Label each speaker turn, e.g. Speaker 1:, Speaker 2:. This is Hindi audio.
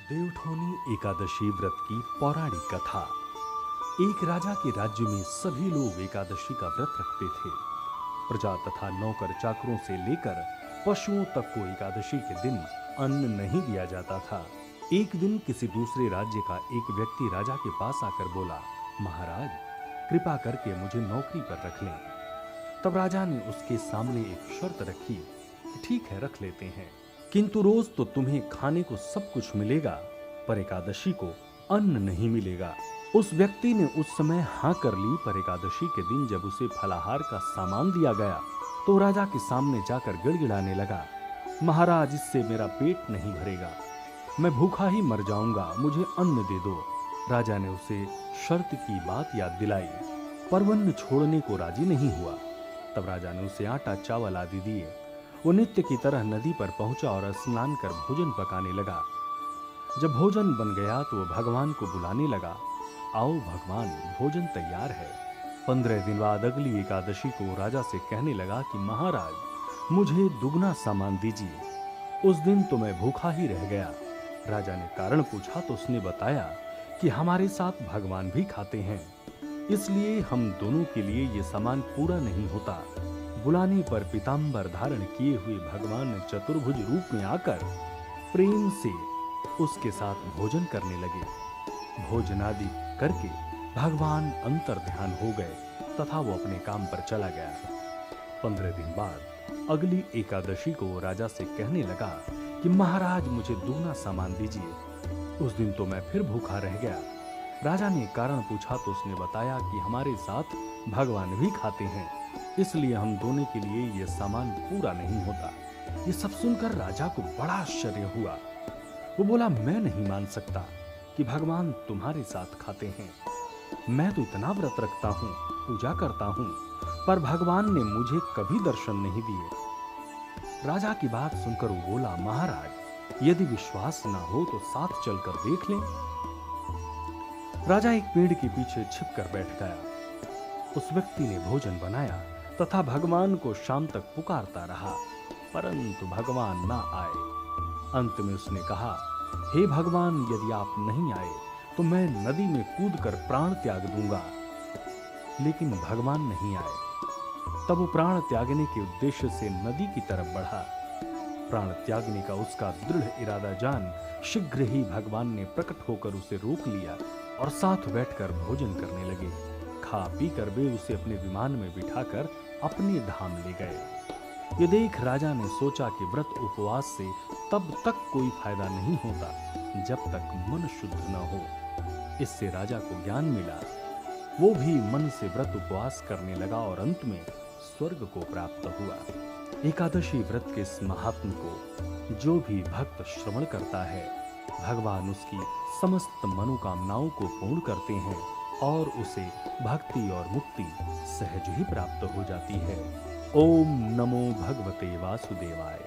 Speaker 1: देवउठौनी एकादशी व्रत की पौराणिक कथा। एक राजा के राज्य में सभी लोग एकादशी का व्रत रखते थे। प्रजा तथा नौकर चाकरों से लेकर पशुओं तक को एकादशी के दिन अन्न नहीं दिया जाता था। एक दिन किसी दूसरे राज्य का एक व्यक्ति राजा के पास आकर बोला, महाराज, कृपा करके मुझे नौकरी पर रख लें। तब राजा ने उसके सामने एक शर्त रखी, ठीक है, रख लेते हैं, किंतु रोज तो तुम्हें खाने को सब कुछ मिलेगा, पर एकादशी को अन्न नहीं मिलेगा। उस व्यक्ति ने उस समय हाँ कर ली, पर एकादशी के दिन जब उसे फलाहार का सामान दिया गया तो राजा के सामने जाकर गिड़गिड़ाने लगा, महाराज, इससे मेरा पेट नहीं भरेगा, मैं भूखा ही मर जाऊंगा, मुझे अन्न दे दो। राजा ने उसे शर्त की बात याद दिलाई, पर वह अन्न छोड़ने को राजी नहीं हुआ। तब राजा ने उसे आटा चावल आदि दिए। वो नित्य की तरह नदी पर पहुंचा और स्नान कर भोजन पकाने लगा। जब भोजन बन गया तो वो भगवान को बुलाने लगा, आओ भगवान, भोजन तैयार है। 15 दिन बाद अगली एकादशी को राजा से कहने लगा कि महाराज, मुझे दुगना सामान दीजिए। उस दिन तो मैं भूखा ही रह गया। राजा ने कारण पूछा तो उसने बताया कि हमारे साथ भगवान भी खाते हैं, इसलिए हम दोनों के लिए ये सामान पूरा नहीं होता। बुलाने पर पीतांबर धारण किए हुए भगवान चतुर्भुज रूप में आकर प्रेम से उसके साथ भोजन करने लगे। भोजनादि करके भगवान अंतर ध्यान हो गए तथा वो अपने काम पर चला गया। 15 दिन बाद अगली एकादशी को राजा से कहने लगा कि महाराज, मुझे दुगना सामान दीजिए। उस दिन तो मैं फिर भूखा रह गया। राजा ने कारण पूछा तो उसने बताया कि हमारे साथ भगवान भी खाते हैं, इसलिए हम दोनों के लिए यह सामान पूरा नहीं होता। ये सब सुनकर राजा को बड़ा आश्चर्य हुआ। वो बोला, मैं नहीं मान सकता कि भगवान तुम्हारे साथ खाते हैं। मैं तो इतना व्रत रखता हूँ, पूजा करता हूँ, पर भगवान ने मुझे कभी दर्शन नहीं दिए। राजा की बात सुनकर वो बोला, महाराज, यदि विश्वास ना हो तो साथ चलकर देख लें। राजा एक पेड़ के पीछे छिपकर बैठ गया। उस व्यक्ति ने भोजन बनाया तथा भगवान को शाम तक पुकारता रहा, परंतु भगवान ना आए। अंत में उसने कहा, हे भगवान, यदि आप नहीं आए तो मैं नदी में कूदकर प्राण त्याग दूंगा। लेकिन भगवान नहीं आए। तब वो प्राण त्यागने के उद्देश्य से नदी की तरफ बढ़ा। प्राण त्यागने का उसका दृढ़ इरादा जान शीघ्र ही भगवान ने प्रकट होकर उसे रोक लिया और साथ बैठकर भोजन करने लगे। खा पी कर वे उसे अपने विमान में बिठाकर अपने धाम ले गए। ये देख राजा ने सोचा कि व्रत उपवास से तब तक कोई फायदा नहीं होता जब तक मन शुद्ध न हो। इससे राजा को ज्ञान मिला। वो भी मन से व्रत उपवास करने लगा और अंत में स्वर्ग को प्राप्त हुआ। एकादशी व्रत के इस महात्म को जो भी भक्त श्रवण करता है, भगवान उसकी समस्त मनोकामनाओं को पूर्ण करते हैं और उसे भक्ति और मुक्ति सहज ही प्राप्त हो जाती है। ओम नमो भगवते वासुदेवाय।